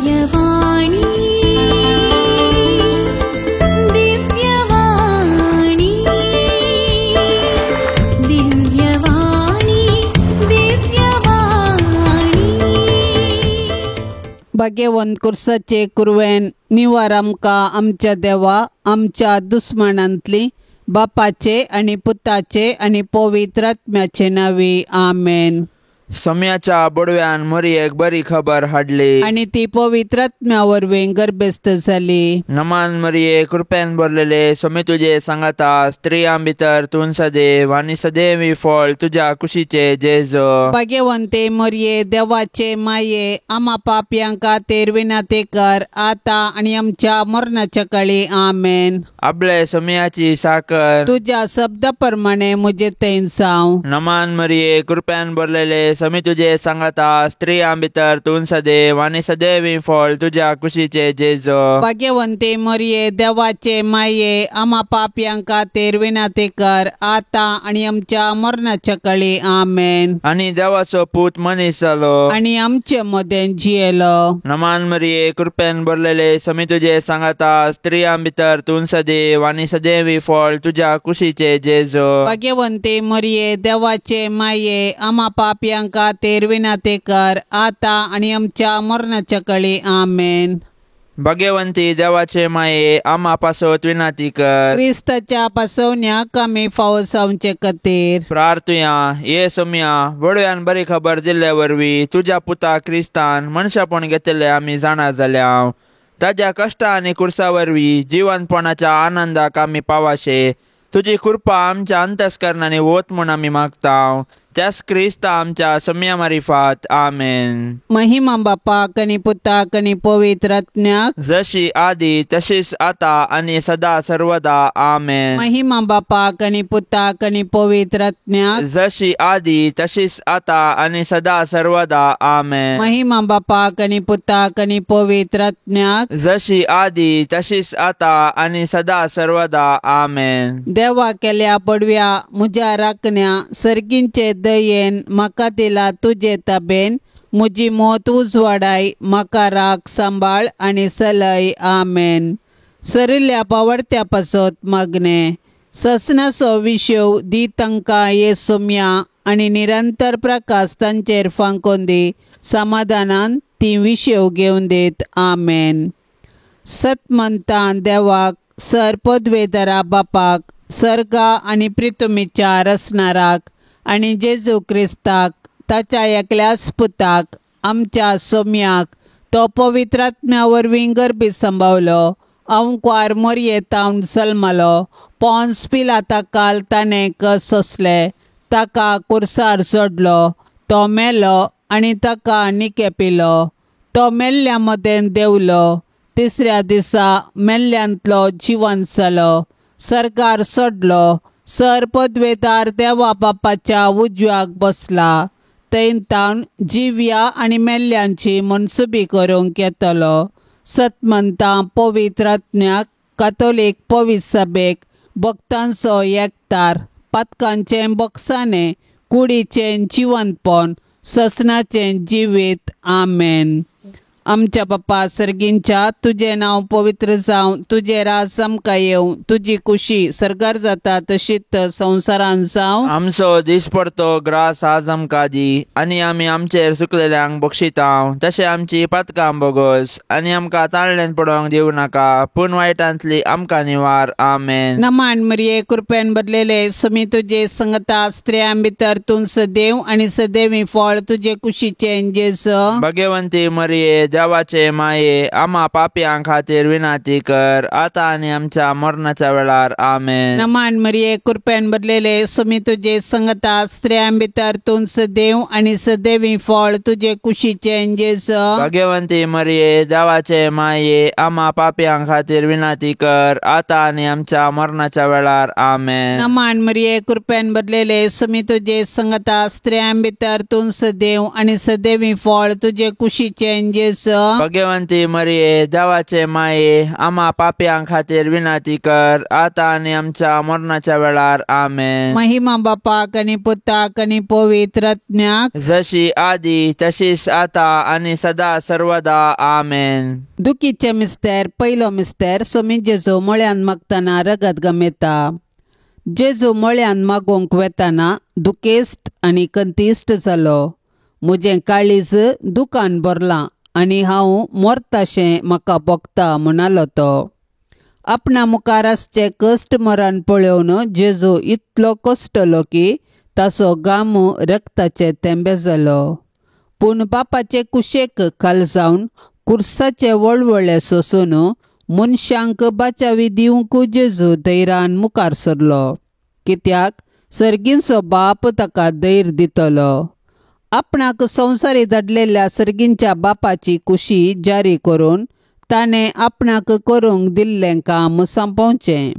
दिव्यवाणी दिव्यवाणी दिव्यवाणी दिव्यवाणी भाग्यवंत कुर्साचे कुरवेन निवार आमकां आमच्या देवा आमच्या दुस्मनांतली बापाचे आणि पुताचे आणि पवित्र आत्म्याचे नावी आमेन. सम्याच्या बुडव्यान मरियेक बरी खबर हाडली आणि ती पवित्र आत्म्या वरवीं गर्भस्थ जाली. नमान मरिये कृपेन भरलेले सोमी तुझे सांगाता स्त्रियां भितर तूं सदैव आणि सदैवी फळ तुझ्या कुशीचे जेजो. भाग्यवंते मरिये देवाचे माये आम्हा पापयांका तेर विनाते कर आता आणि आमच्या मरणाच्या काळी आमेन. आपले सम्याची साकर तुझ्या शब्दाप्रमाणे मुझे तैन साव. नमान मरिये कृपेन भरलेले सोमी तुझे सांगाता स्त्रियां भितर तूं सदैव आणि सदैवी फळ तुझ्या कुशीचे जेजो. भाग्यवंते मरिये देवाचे माये आम्हा पापयांका तेर विनाते कर आता आणि आमच्या मरणाच्या काळी आमेन. आणि देवाचो पूत मनीस जालो आणि आमचे मदें जियेलो. नमान मरिये कृपेन भरलेले सोमी तुझे सांगाता स्त्रियां भितर तूं सदैव आणि सदैवी फळ तुझ्या कुशीचे जेजो. भाग्यवंते मरिये देवाचे माये आम्हा पापयांका तेर विनाते कर आता आणि आमच्या मरणाच्या काळी आमेन. भाग्यवंती देवाचे माये आम्हा पासोत विनाती कर. क्रिस्ताच्या पासवण्याक आमी फावो जावचे खातीर प्रार्थुया. ये सोम्या बडव्यान बरी खबर दिल्ले वरवीं तुझ्या पुता क्रिस्तान मनशापण घेतले आमी जाणा जाल्या. ताज्या कश्टा आनी कुर्सा वरवीं जिवंतपणाच्या आनंदाक आमी पावाशे. तुजी कृपा आमच्या अंतस्करणाने वोत म्हूण आमी मागताव. त्यास क्रिस्ता आमच्या सम्या मारिफात आमेन. महिमा बापाक आनी पुताक आनी पवित्र आत्म्याक जशी आदी तशीच आता आणि सदा सर्वदा आमेन. महिमा बापाक आनी पुताक आनी पवित्र आत्म्याक जशी आदी तशीच आता आणि सदा सर्वदा आमेन. महिमा बापाक आनी पुताक आनी पवित्र आत्म्याक जशी आदी तशीच आता आणि सदा सर्वदा आमेन. देवा केल्या पडव्या मुझ्या राखण्या सर्गींचे दयेन म्हाका दिला तुजे ताबेन मुजी मोत उजवाडाय म्हाका राख सांबाळ आणि सलय आमेन. सरिल्ल्या पावडत्या पासत मागणे ससनाचो विशव दी तांकां ये सोम्या आणि निरंतर प्रकाश तांचेर फांकोन दी समाधानान ती विशव घेवन देत आमेन. सतमंतान देवाक सर पदवेदरा बापाक सर्गा आणि प्रितुमीच्या रसनाराक आणि जेजू क्रिस्ताक ताच्या एकल्याच पुताक आमच्या सोम्याक तो पवित्र आत्म्या वरवीं गर्भी सांबावलो. अंकवार मरयेतावन सलमलो. पोन्स पिलाता काल ताणें कस सोंसले. ताका कुर्सार सोडलो. तो मेलो आणि ताका निकेपिलो. तो मेल्ल्या मदें देवलो. तिसऱ्या दिसा मेल्ल्यांतलो जिवंत जालो. सरकार सोडलो. सर पदवेदार देवा बापाच्या उजव्याक बसला. थंय तावन जिव्या आणि मेल्ल्यांची मनसुबी करूंक येतलो. सतमंतां पवित्र आत्म्याक कातोलीक पवित्र सभेक भक्तांचो एकतार पातकांचें बक्षाने कुडीचें जिवंतपण ससनाचें जिवीत आमेन. आमच्या बापा सर्गींच्या तुझे नाव पवित्र जावं. तुझे राज आमकां येवं. तुजी खुशी सरकार जाता तशीच संवसारान जावं. आमचो दिसपडतो ग्रास आज आमकां दी आणि आमी आमचेर सुकलेल्यांक बक्षिताव. तशें आमची पातकां बोगोस आणि आमकां ताळ्ळेंत पडोवंक दिवं नाका पूण वायटांतली आमकां निवार आमेन. नमान मरिये कृपेन भरलेले सोमी तुजे संगता स्त्रियां भितर तूं सदैव आणि सदैवी फळ तुजे कुशीचें जेजो. भाग्यवंती मरिये देवाचे माये आम्हा पापयां खातीर विनाती कर आता आणि आमच्या मरणाच्या वेळार आमेन. नमान मरिये कृपेन भरलेले सोमी तुजे संगता स्त्रियां भितर तूं सदैव आणि सदैवी फळ तुजे कुशीचें जेजो. भाग्यवंती मरिये देवाचे माये आम्हा पापयां खातीर विनाती कर आता आणि आमच्या मरणाच्या वेळार आमेन. नमान मरिये कृपेन भरलेले सोमी तुजे संगता स्त्रियां भितर तूं सदैव आणि सदैवी फळ तुजे कुशीचें जेजो. जेजूचो भाग्यवंती मरिये देवाचे माये आम्हा पाप्यां खातीर विनंती कर आता आणि आमच्या मरणाच्या वेळार आमेन. महिमा बापाक आनी पुताक आनी पवित्र आत्म्याक जशी आदी तशीच आता आणि सदा सर्वदा आमेन. दुखीचे मिस्तेर पयलो मिस्तेर सोमी जेजू मळ्यान मागतना रगत गमेता. जेजू मळ्यान मागोंक वेताना दुखेस्त आनी कंतिश्ट जालो. म्हजें काळीज दुखान भरलां आनी हांव मरताशें म्हाका भोगता म्हणालो तो. आपणा मुखार आसचे कश्ट मरण पळोवन जेजू इतलो कश्टलो की ताचो घाम रक्ताचे तेंबे जालो. पूण बापाचे कुशेक खाल जावन कुर्साचे वळवळे सोसून मनशांक बाचावी दिवंक जेजू धैर्यान मुखार सरलो. कित्याक सर्गींचो बाप ताका धैर्य दितलो. आपणाक संवसारी धाडलेल्या सर्गींच्या बापाची कुशी जारी करून ताणें आपणाक करूंक दिल्लें काम संपवचें.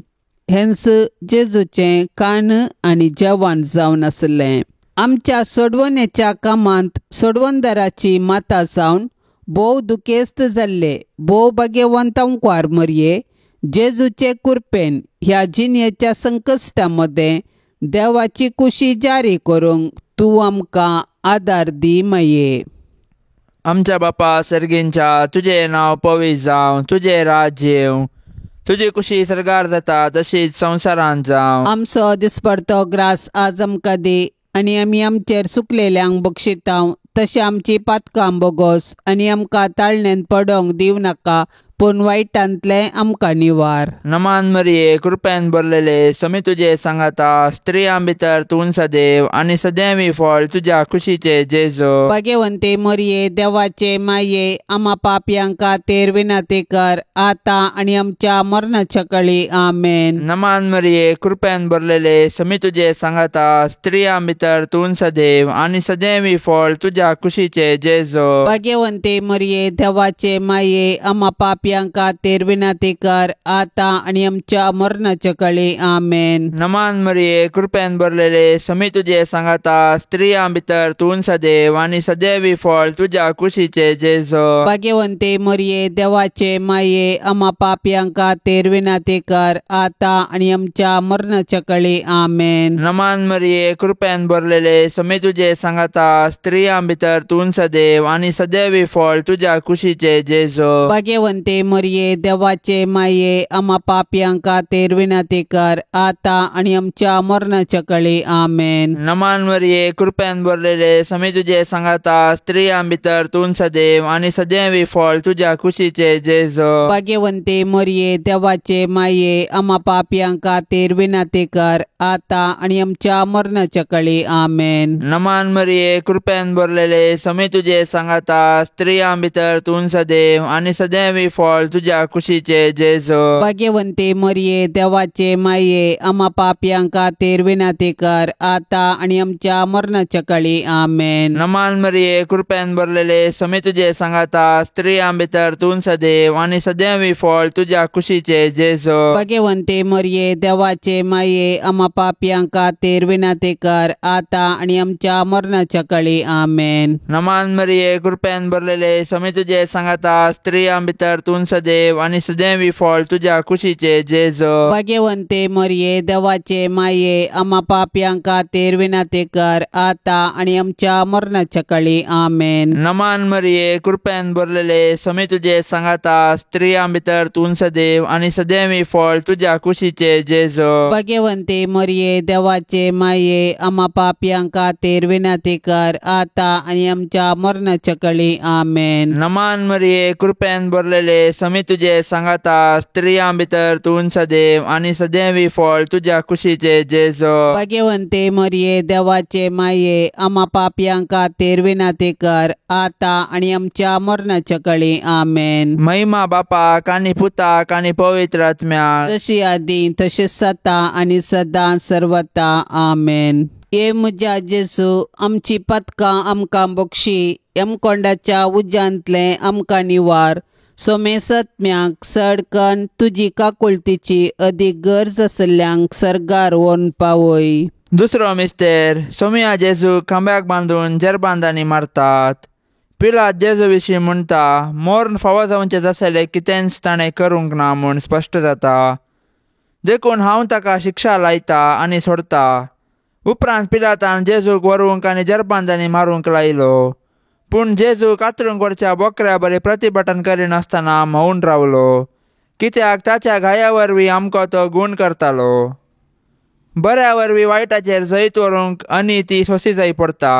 हेंच जेजूचें खाण आनी जेवण जावन आसलें. आमच्या सोडवणेच्या कामांत सोडवणदाराची माता जावन भोव दुखेस्त जाल्ले भोव भाग्यवंतांकार मरये जेजूचे कृपेन ह्या जिणेच्या संकश्टा मदें देवाची कुशी जारी करूंक तूं आमकां आदार दी माये. आमच्या बापा सर्गींच्या तुझे नाव पवित्र जावं, तुझे राज्य येवं, तुझी कुशी सरकार जाता तशीच संवसारांत जावं. आमचो दिसपडतो ग्रास आज आमकां दी आनी आमी आमचेर सुकलेल्यांक बक्षितांव तशें आमची पातकां बोगोस आनी आमकां ताळणेन पडोंक दिव नाका पूण वायटांतले आमकां निवार. नमान मरिये कृपेन भरलेले समी तुझे सांगाता स्त्रियां भितर तूं सदैव आनी सदैवी फळ तुझ्या कुशीचे जेजू. भाग्यवंते मरिये देवाचे माये आम्हा पापयांक खातीर विनंती कर आता आनी आमच्या मरणाच्या काळी आमेन. नमान मरिये कृपेन भरलेले समी तुझे सांगाता स्त्रियां भितर तूं सदैव आनी सदैवी फळ तुझ्या कुशीचे जेजू. भाग्यवंते मरिये देवाचे माये आम्हा पापयांक खातीर विनंती कर आता आनी आमच्या मरणाच्या काळी आमेन. नमान मरिये कृपेन भरलेले समी तुझे सांगाता स्त्रियां भितर तूं सदैव आनी सदैवी फळ तुझ्या कुशीचे जेजू. भाग्यवंते मरिये देवाचे माये आम्हा पापयांक खातीर विनंती कर आता आनी आमच्या मरणाच्या काळी आमेन. नमान मरिये कृपेन भरलेले समी तुझे सांगाता स्त्रियां भितर तूं सदैव आनी सदैवी फळ तुझ्या कुशीचे जेजू. भाग्यवंते मरिये देवाचे माये आम्हा पापयांक खातीर विनंती कर आता आनी आमच्या मरणाच्या काळी आमेन. नमान मरिये कृपेन भरलेले समी तुझे सांगाता स्त्रियां भितर तूं सदैव आनी सदैवी फळ तुझ्या कुशीचे जेजू. भाग्यवंते मरिये देवाचे माये आम्हा पापयांक खातीर विनंती कर आता आनी आमच्या मरणाच्या काळी आमेन. नमान मरिये कृपेन भरलेले समी तुझे सांगाता स्त्रियां भितर तूं सदैव आनी सदैवी फळ तुझ्या कुशीचे जेजू. भाग्यवंते मरिये देवाचे माये आम्हा पापयांक खातीर विनंती कर आता आनी आमच्या मरणाच्या काळी आमेन. नमान मरिये कृपेन भरलेले समी तुझे सांगाता स्त्रियां भितर तूं सदैव आनी सदैवी फळ तुझ्या कुशीचे जेजू. भाग्यवंते मरिये देवाचे माये आम्हा पापयांक खातीर विनंती कर आता आनी आमच्या मरणाच्या काळी आमेन. नमान मरिये कृपेन भरलेले समी तुझे सांगाता स्त्रियां भितर तूं सदैव आनी सदैवी फळ तुझ्या कुशीचे जेजू. भाग्यवंते मरिये देवाचे माये आम्हा पापयांक खातीर विनंती कर आता आनी आमच्या मरणाच्या काळी आमेन. नमान मरिये कृपेन भरलेले समी तुझे सांगाता स्त्रियां भितर तूं सदैव आनी सदैवी फळ तुझ्या कुशीचे जेजू. भाग्यवंते मरिये देवाचे माये आम्हा पापयांक खातीर विनंती कर आता आनी आमच्या मरणाच्या काळी आमेन. नमान मरिये कृपेन भरलेले समी तुझे सांगाता स्त्रियां भितर तूं सदैव आनी सदैवी फळ तुझ्या कुशीचे जेजू. भाग्यवंते मरिये देवाचे माये आम्हा पापयांक खातीर विनंती कर आता आनी आमच्या मरणाच्या काळी आमेन. महिमा बापाक आनी पुताक आनी पवित्र आत्म्याक जशी आदी तशेंच सता आनी सदां सर्वता आमेन. ये म्हज्या जेजू आमची पतकां आमकां बक्षी यमकोंडाच्या उज्यांतले आमकां निवार. सोमे सत्म्याक सडकन तुजी काकुळतीची अदीक गरज आसल्यांक सर्गार व्हरून पावय. दुसरो मिस्तेर सोमिया जेजू खांब्याक बांदून जरबांदांनी मारतात. पिलात जेजू विशीं म्हणटा मोर फावो जावचें आसलें कितेंच ताणें करूंक ना म्हूण स्पश्ट जाता. देखून हांव ताका शिक्षा लायता आनी सोडता. उपरांत पिलातान जेजूक व्हरूंक आनी जरबांदांनी मारूंक लायलो. पूण जेजू कातरूंक व्हरच्या बोकऱ्या बरें प्रतिभटन करिनासतना म्होंवन रावलो, कित्याक ताच्या गाया वरवीं आमकां तो गूण करतालो. बऱ्या वरवीं वायटाचेर जैत व्हरूंक आनी ती सोंसी जाय पडटा.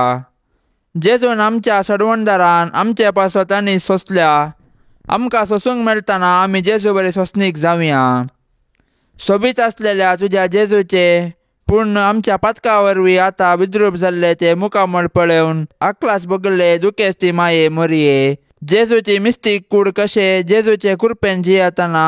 जेजून आमच्या सडवणदारान आमचे पासत आनी सोंसल्या. आमकां सोंसूंक मेळटना आमी जेजू बरें सोंसणीक जावया. सोबीत आसलेल्या तुज्या जेजूचे पूण आमच्या पातका वरवीं आतां विद्रूप जाल्ले ते मुखामळ पळोवन आकलास भोगले दुखेस्त ती माये मरये. जेजूची मिस्तीक कूड कशें जेजूचे कृपेन जियेतना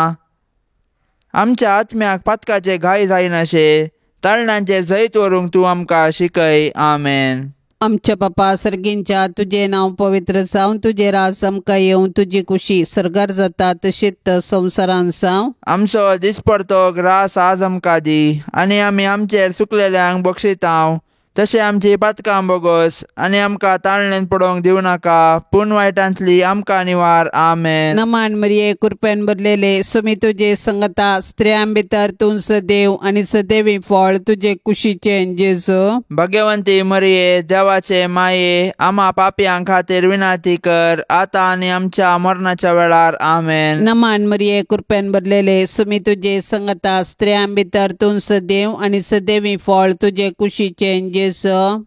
आमच्या आत्म्याक पातकाचे घाय जायनाशे ताळण्यांचेर जैत व्हरूंक तूं आमकां शिकय. आमेन. आमच्या बापा सर्गींच्या तुझे नाव पवित्र जावं, तुझे राज आमकां येवं, तुजी कुशी सरकार जाता तशीच संवसारान जावं. आमचो दिसपडतो ग्रास आज आमकां दी आनी आमी आमचेर चुकलेल्यांक बक्षितांव तशें आमची पातकां बोगोस आनी आमकां ताळणेन पडोवंक दिवं नाका पूण वायटांतली आमकां निवार. आमेन. नमान मरिये कृपेन भरलेले सुमी तुजे संगता स्त्रियां भितर तूं सदैव आनी सदैवी फळ तुजे कुशीचे जेजू. भाग्यवंती मरिये देवाचे माये आम्हा पापयांक खातीर विनाती कर आतां आनी आमच्या मरणाच्या वेळार. आमेन. नमान मरिये कृपेन भरलेले सुमी तुजे संगता स्त्रियां भितर तूं सदैव आनी सदैवी फळ तुजे कुशीचे जेजू.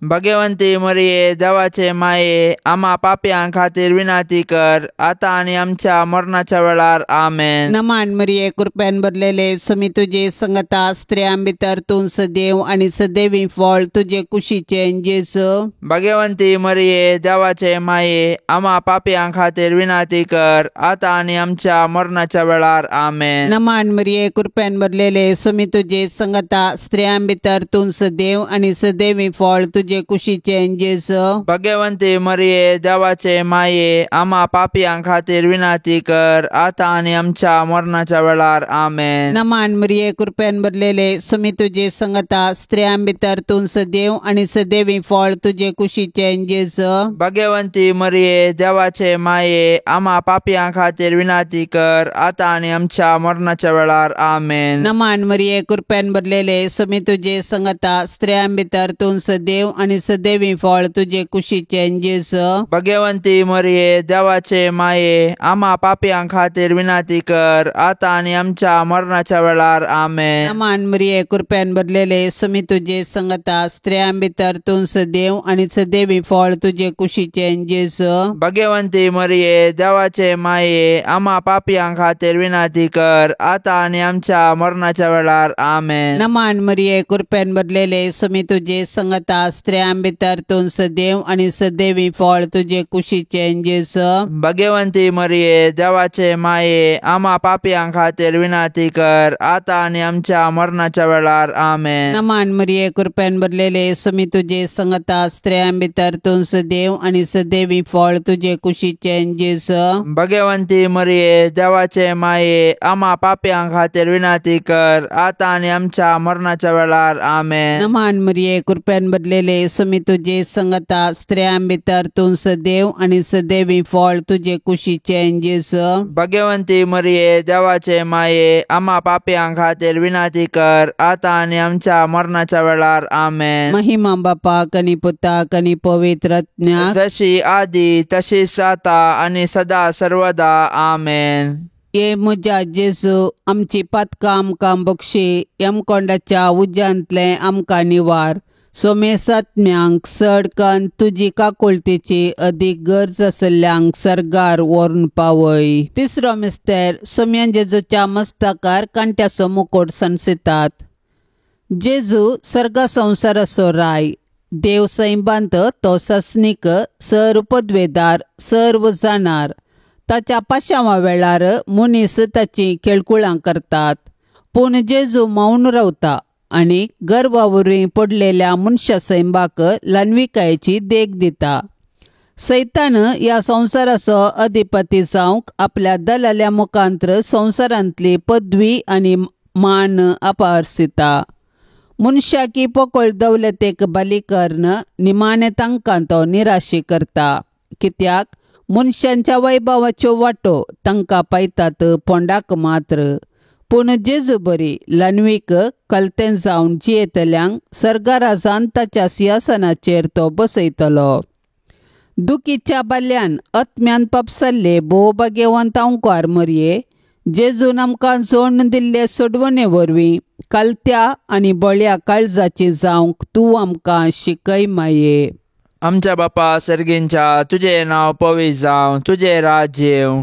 भाग्यवंती मरिये देवाचे माये आम्हा पापयांक खातीर विनाती कर आतां आनी आमच्या मरणाच्या वेळार. आमेन. नमान मरिये कृपेन भरलेले सुमी तुजे संगता स्त्रियां भितर तूं सदैव आनी सदैवी फळ तुजे कुशीचे जेजू. भाग्यवंती मरिये देवाचे माये आम्हा पापयांक खातीर विनाती कर आतां आनी आमच्या मरणाच्या वेळार. आमेन. नमान मरिये कृपेन भरलेले सुमी तुजे संगता स्त्रियां भितर तूं सदैव आनी सदैवी फळ तुजे कुशीचे जेजू. भाग्यवंती मरिये देवाचे माये आम्हा पापयांक खातीर विनाती कर आतां आनी आमच्या मरणाच्या वेळार. आमेन. नमान मरिये कृपेन भरलेले सुमी तुजे संगता स्त्रियां भितर तूं सदैव आनी सदैवी फळ तुजे कुशीचे जेजू. भाग्यवंती मरिये देवाचे माये आम्हा पापयांक खातीर विनाती कर आतां आनी आमच्या मरणाच्या वेळार. आमेन. नमान मरिये कृपेन भरलेले सुमी तुजे संगता स्त्रियां भितर तूं सदैव आनी सदैवी फळ तुजे कुशीचे जेजू. भाग्यवंती मरिये देवाचे माये आम्हा पापयांक खातीर विनाती कर आतां आनी आमच्या मरणाच्या वेळार. आमेन. नमान मरिये कृपेन भरलेले सुमी तुजे संगता स्त्रियां भितर तूं सदैव आनी सदैवी फळ तुजे कुशीचे जेजू. भाग्यवंती मरिये देवाचे माये आम्हा पापयांक खातीर विनाती कर आतां आनी आमच्या मरणाच्या वेळार. आमेन. नमान मरिये कृपेन भरलेले सुमी तुजे संगता स्त्रियां भितर तूं सदैव आनी सदैवी फळ तुजे कुशीचे जेजू. भाग्यवंती मरिये देवाचे माये आम्हा पापयांक खातीर विनाती कर आतां आनी आमच्या मरणाच्या वेळार. आमेन. नमान मरिये कृपेन भरलेले सुमी तुजे संगता स्त्रियां भितर तूं सदैव आनी सदैवी फळ तुजे कुशीचे जेजू. भाग्यवंती मरिये देवाचे माये आम्हा पापयांक खातीर विनाती कर आतां आनी आमच्या मरणाच्या वेळार. आमेन. नमान मरिये कृपेन भरलेले सुमी तुजे संगता स्त्रियां भितर तूं सदैव आनी सदैवी फळ तुजे कुशीचे जेजू. भाग्यवंती मरिये देवाचे माये आम्हा पापयांक खातीर विनाती कर आतां आनी आमच्या मरणाच्या वेळार. आमेन. महिमा बापाक आनी पुताक आनी पवित्र आत्म्याक जशी आदी तशीच आता आनी सदा सर्वदा. आमेन. ये म्हज्या जेजू आमची पातकां आमकां बक्षी यमकोंडाच्या उज्यांतले आमकां निवार. सोमेसात्म्यांक सडकन तुजी काकुळतेची अदीक गरज आसल्ल्यांक सरगार व्हरून पावय. तिसरो मिस्तेर सोम्यान जेजूच्या मस्तकार कांट्याचो मुकुट संसितात. जेजू सर्ग संवसाराचो राय देव सैबांत तो सस्नीक सर पदवेदार सर्व जाणार. ताच्या पाशावा वेळार मनीस ताची खेळकुळां करतात. पूण जेजू मौन रावता आनी गर्वावरी पडलेल्या मनशा सैबाक लानविकायेची देख दिता. सैतान ह्या संवसाराचो अधिपती जावंक आपल्या दलाल्या मुखांत्र संवसारांतली पदवी आनी मान आपारसिता. मनशाकी पोकळ दौलतेक बली कर्ण निमाणे तांकां तो निराशी करता. कित्याक मनशांच्या वैभवाच्यो वाटो तांकां पायतात पोंडाक मात्र. पूण जेजू बरी लानवीक कलतें जावन जियेतल्यांक सर्गाराजान ताच्या सिंहासनाचेर तो बसयतलो. दुखीच्या बाल्यान आत्म्यान पापसल्ले भोव भाग्यवंत अंकार मरये, जेजून आमकां जोडून दिल्ले सोडवणे वरवीं कलत्या आनी बळ्या काळजाची जावंक तूं आमकां शिकय माये. आमच्या बापा सर्गींच्या तुझे नांव पवित्र जावं, तुझे राज्य येवं,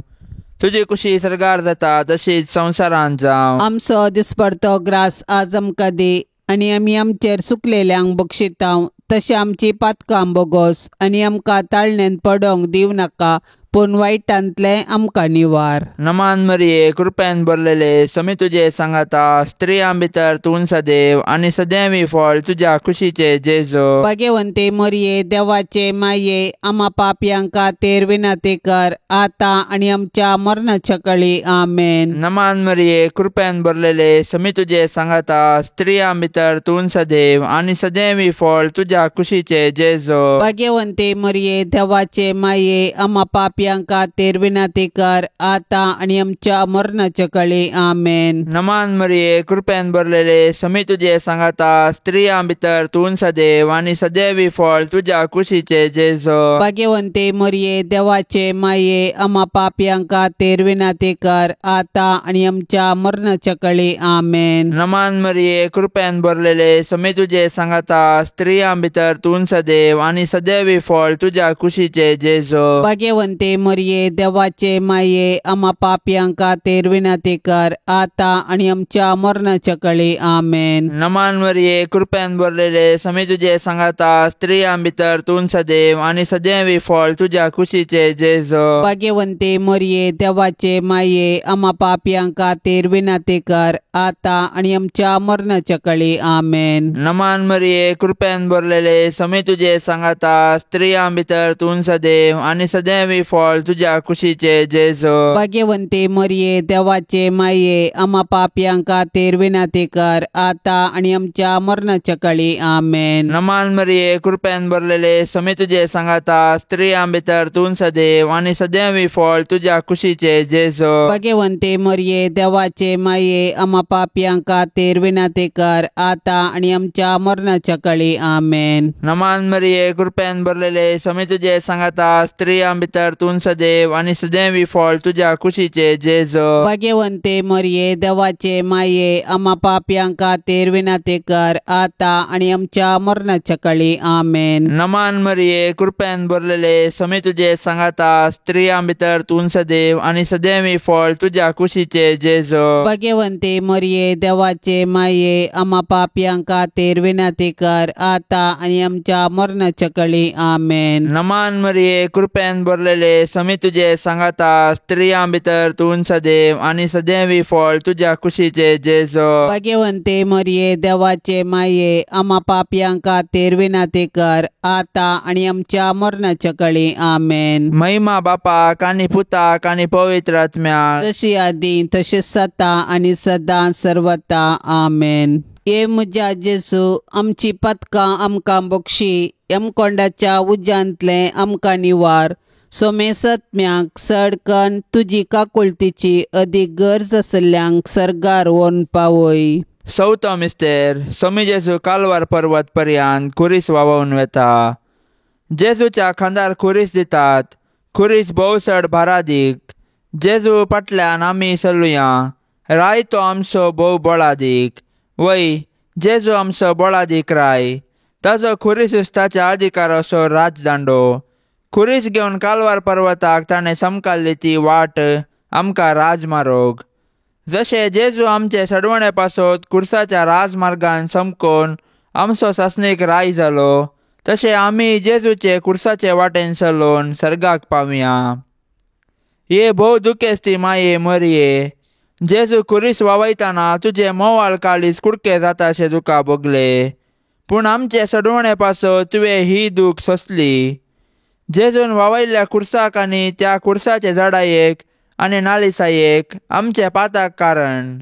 तुजी कुशी सरकार जाता तशीच संवसारांत जावं. आमचो दिसपडतो ग्रास आज आमकां दे, आनी आमी आमचेर सुकलेल्यांक बक्षितांव तशें आमची पातकां बोगोस, आनी आमकां ताळणेन पडोंक दिवं नाका, पूण वायटांतले आमकां निवार. नमान मरिये कृपेन भरलेले समी तुजे सांगाता, स्त्रियां भितर तूं सदैव आनी सदैवी फळ तुज्या कुशीचे जेजो. भाग्यवंते मरिये देवाचे माये, आम्हा पापयांक खातीर विनंती कर, आतां आनी आमच्या मरणाच्या कळी आमेन. नमान मरिये कृपेन भरलेले समी तुजे सांगाता, स्त्रियां भितर तूं सदैव आनी सदैवी फळ तुज्या कुशीचे जेजो. भाग्यवंते मरिये देवाचे माये, आम्हा पापयांक खातीर विनंती कर, आतां आनी आमच्या मरणाच्या कळी आमेन. नमान मरिये कृपेन भरलेले समी तुजे सांगाता, स्त्रियां भितर तूं सदैव आनी सदैवी फळ तुज्या कुशीचे जेजो. भाग्यवंते मरिये देवाचे माये, आम्हा पापयांक खातीर विनंती कर, आतां आनी आमच्या मरणाच्या कळी आमेन. नमान मरिये कृपेन भरलेले समी तुजे सांगाता, स्त्रियां भितर तूं सदैव आनी सदैवी फळ तुज्या कुशीचे जेजो. भाग्यवंते मरिये देवाचे माये, आम्हा पापयांक खातीर विनंती कर, आतां आनी आमच्या मरणाच्या कळी आमेन. नमान मरिये कृपेन भरलेले समी तुजे सांगाता, स्त्रियां भितर तूं सदैव आनी सदैवी फळ तुज्या कुशीचे जेजो. भाग्यवंते मरिये देवाचे माये, आम्हा पापयांक खातीर विनंती कर, आतां आनी आमच्या मरणाच्या कळी आमेन. नमान मरिये कृपेन भरलेले समी तुजे सांगाता, स्त्रियां भितर तूं सदैव आनी सदैवी फळ तुज्या कुशीचे जेजो. भाग्यवंते मरिये देवाचे माये, आम्हा पापयांक खातीर विनंती कर, आतां आनी आमच्या मरणाच्या कळी आमेन. नमान मरिये कृपेन भरलेले समी तुजे सांगाता, स्त्रियां भितर तूं सदैव आनी सदैवी फळ तुज्या कुशीचे जेजो. भाग्यवंते मरिये देवाचे माये, आम्हा पापयांक खातीर विनंती कर, आतां आनी आमच्या मरणाच्या कळी आमेन. नमान मरिये कृपेन भरलेले समी तुजे सांगाता, स्त्रियां भितर तूं सदैव आनी सदैवी फळ तुज्या कुशीचे जेजो. भाग्यवंते मरिये देवाचे माये, आम्हा पापयांक खातीर विनंती कर, आतां आनी आमच्या मरणाच्या कळी आमेन. नमान मरिये कृपेन भरलेले समी तुजे सांगाता, स्त्रियां भितर तूं सदैव आनी सदैवी फळ तुज्या कुशीचे जेजो. भाग्यवंते मरिये देवाचे माये, आम्हा पापयांक खातीर विनंती कर, आतां आनी आमच्या मरणाच्या कळी आमेन. नमान मरिये कृपेन भरलेले समी तुजे सांगाता, स्त्रियां भितर तूं सदैव आनी सदैवी फळ तुज्या कुशीचे जेजो. भाग्यवंते मरिये देवाचे माये, आम्हा पापयांक खातीर विनंती कर, आतां आनी आमच्या मरणाच्या कळी आमेन. महिमा बापाक आनी पुताक आनी पवित्र आत्म्याक, जशी आदी तशी सता आनी सदां सर्वता आमेन. ये म्हज्या जेजू, आमची पतकां आमकां बक्षी, यमकोंडाच्या उज्यांतले आमकां निवार. सोमे सत्म्याक सडकन तुजी काकुळतीची अदीक गरज आसल्यांक सर्गार व्हरून पावय. चवथो मिस्तेर, समी जेजू कालवार पर्वत पर्यंत खुरीस व्हांवून वेता. जेजूच्या खांदार खुरीस दितात, खुरीस भोवसड भारादीक. जेजू फाटल्यान आमी चलुया, राय तो आमचो भोव बळादीक. वय जेजू आमचो बळादीक राय, ताजो खुरीस ताच्या अधिकाराचो राजदांडो. खुरीस घेवन कालवार पर्वताक ताणें समकाल्ली ती वाट आमकां राजमार्ग. जशे जेजू आमचे सडवणे पासत खुर्साच्या राजमार्गान समकोन आमचो सासणीक राय जालो, तशे आमी जेजूचे खुर्साचे वाटेन चलोवन सर्गाक पावया. ये भोव दुखेस्ती माये मरिये, जेजू खुरीस वावयतना तुजे मोवाळ काळीज कुडके जाताशे तुका भोगले, पूण आमचे सडवणे पासत तुवें ही दूख सोंसली. जेजून वावयल्ल्या खुर्साक आनी त्या खुर्साचे झाडायेक आनी नालिसायेक आमचे पाताक कारण.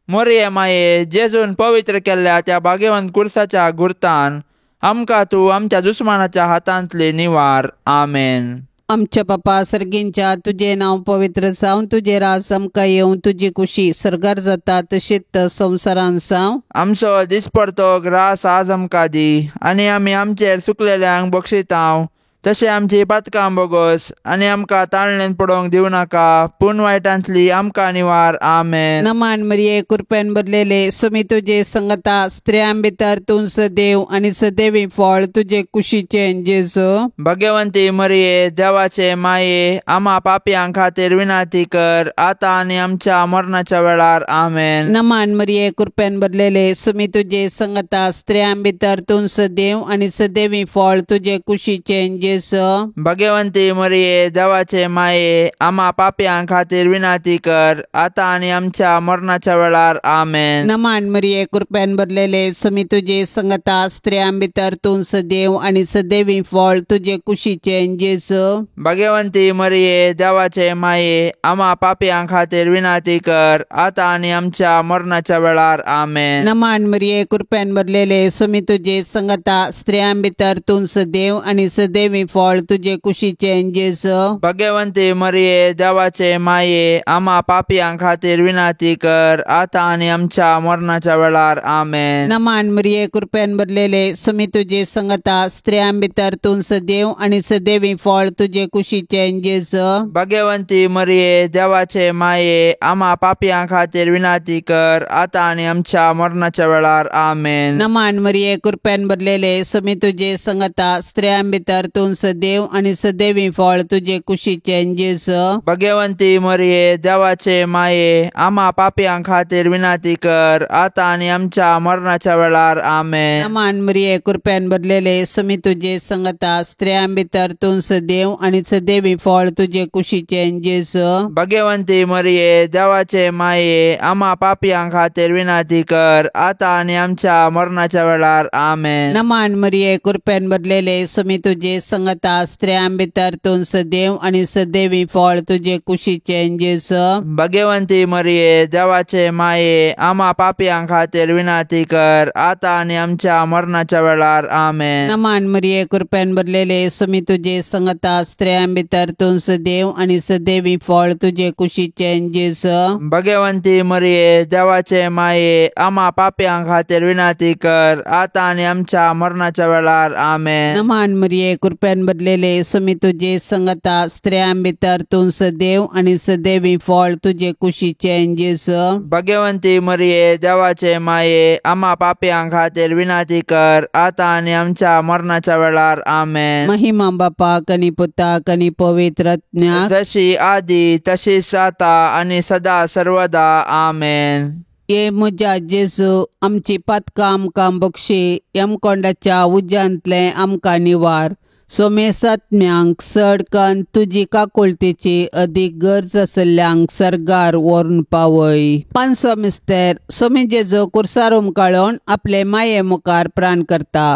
मोरये माये, जेजून पवित्र केल्ल्या त्या भाग्यवंत खुर्साच्या गुर्तान आमकां तूं आमच्या दुस्मानाच्या हातांतली निवार. आमेन. आमच्या बापा सर्गींच्या तुझे नाव पवित्र जावन तुझे राज आमकां येवं तुझी कुशी सरकार जाता तशीच संवसारान जावं. आमचो दिसपडतो ग्रास आज आमकां दी आनी आमी आमचेर सुकलेल्यांक बक्षितांव तशें आमची पातकां बोगोस आनी आमकां ताळणेन पडोवंक दिवं नाका पूण वायटांतली आमकां निवार. आमेन. नमान मरिये कृपेन भरलेले सुमी तुझे संगता स्त्रियां भितर तूं सदैव आनी सदैवी फळ तुझे कुशीचे जेजू. भाग्यवंती मरिये देवाचे माये आम्हा पापयांक खातीर विनाती कर आतां आनी आमच्या मरणाच्या वेळार. आमेन. नमान मरिये कृपेन भरलेले सुमी तुझे संगता स्त्रियां भितर तूं सदैव आनी सदैवी फळ तुझे कुशीचे जेजू. भाग्यवंती मरिये देवाचे माये आम्हा पापयांक खातीर विनाती कर आतां आनी आमच्या मरणाच्या वेळार. आमेन. नमान मरिये कृपेन भरलेले सुमी तुझे संगता स्त्रियां भितर तूं सदैव आनी सदैवी फळ तुझे कुशीचे जेजू. भाग्यवंती मरिये देवाचे माये आम्हा पापयांक खातीर विनाती कर आतां आनी आमच्या मरणाच्या वेळार. आमेन. नमान मरिये कृपेन भरलेले सुमी तुझे संगता स्त्रियां भितर तूं सदैव आनी सदैवी फळ तुझे कुशीचे जेजू. भाग्यवंती मरिये देवाचे माये आम्हा पापयांक खातीर विनाती कर आतां आनी आमच्या मरणाच्या वेळार. आमेन. नमान मरिये कृपेन भरलेले सुमी तुझे संगता स्त्रियां भितर तूं सदैव आनी सदैवी फळ तुझे कुशीचे जेजू. भाग्यवंती मरिये देवाचे माये आम्हा पापयांक खातीर विनाती कर आतां आनी आमच्या मरणाच्या वेळार. आमेन. नमान मरिये कृपेन भरलेले सुमी तुझे संगता स्त्रियां भितर तूं सदैव आनी सदैवी फळ तुझे कुशीचे जेजू. भाग्यवंती मरिये देवाचे माये आम्हा पापयांक खातीर विनाती कर आतां आनी आमच्या मरणाच्या वेळार. आमेन. नमान मरिये कृपेन भरलेले सुमी तुझे संगता स्त्रियां भितर तूं सदैव आनी सदैवी फळ तुझे कुशीचे जेजू. भाग्यवंती मरिये देवाचे माये आम्हा पापयांक खातीर विनाती कर आतां आनी आमच्या मरणाच्या वेळार. आमेन. नमान मरिये कृपेन भरलेले सुमी तुझे संगता स्त्रियां भितर तूं सदैव आनी सदैवी फळ तुझे कुशीचे जेजू. भाग्यवंती मरिये देवाचे माये आम्हा पापयांक खातीर विनाती कर आतां आनी आमच्या मरणाच्या वेळार. आमेन. नमान मरिये कृपेन भरलेले सुमी तुझे संगता स्त्रियां भितर तूं सदैव आनी सदैवी फळ तुझे कुशीचे जेजू. भाग्यवंती मरिये देवाचे माये आम्हा पापयांक खातीर विनाती कर आतां आनी आमच्या मरणाच्या वेळार. आमेन. नमान मरिये कृपेन भरलेले सुमी तुझे संगता स्त्रियां भितर तूं सदैव आनी सदैवी फळ तुझे कुशीचे जेजू. भाग्यवंती मरिये देवाचे माये आम्हा पापयांक खातीर विनाती कर आतां आनी आमच्या मरणाच्या वेळार. आमेन. महिमा बापाक आनी पुताक आनी पवित्र आत्म्याक जशी आदी तशीच आता आनी सदा सर्वदा. आमेन. ये म्हज्या जेजू आमची पातकां आमकां बक्षी यमकोंडाच्या उज्यांतले आमकां निवार. सोमेसात्म्यांक सडकन तुजी काकुळतेची अदीक गरज आसल्ल्यांक सरगार व्हरून पावय. पांचवो मिस्तेर सोमी जेजू कुर्सार उमकाळून आपले माये मुखार प्राण करता.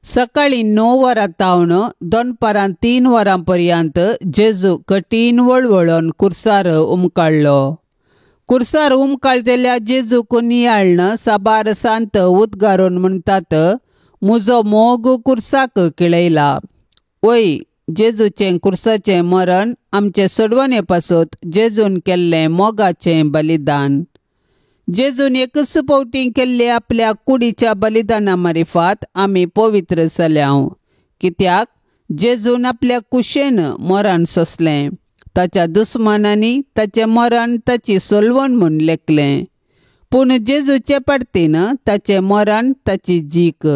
सकाळी 9 वरां तावन दनपारां 3 वरां पर्यंत जेजू कठीण वळवळोन कुर्सार उमकाळ्ळो. कुर्सार उमकाळटेल्या जेजूक नियाळन साबार सांत उद्गारून म्हणटात, म्हजो मोग कुर्साक किळयला. वय जेजूचें कुर्साचें मरण आमचे सोडवणे पासत जेजून केल्लें मोगाचें बलिदान. जेजून एकच फावटी केल्ले आपल्या कुडीच्या बलिदाना मार्फत आमी पवित्र जाल्याव. कित्याक जेजून आपल्या कुशेन मरण सोंसलें. ताच्या दुस्मानांनी ताचें मरण ताची सोलवण म्हूण लेखलें. पूण जेजूचे परतीन ताचें मरण ताची जीक.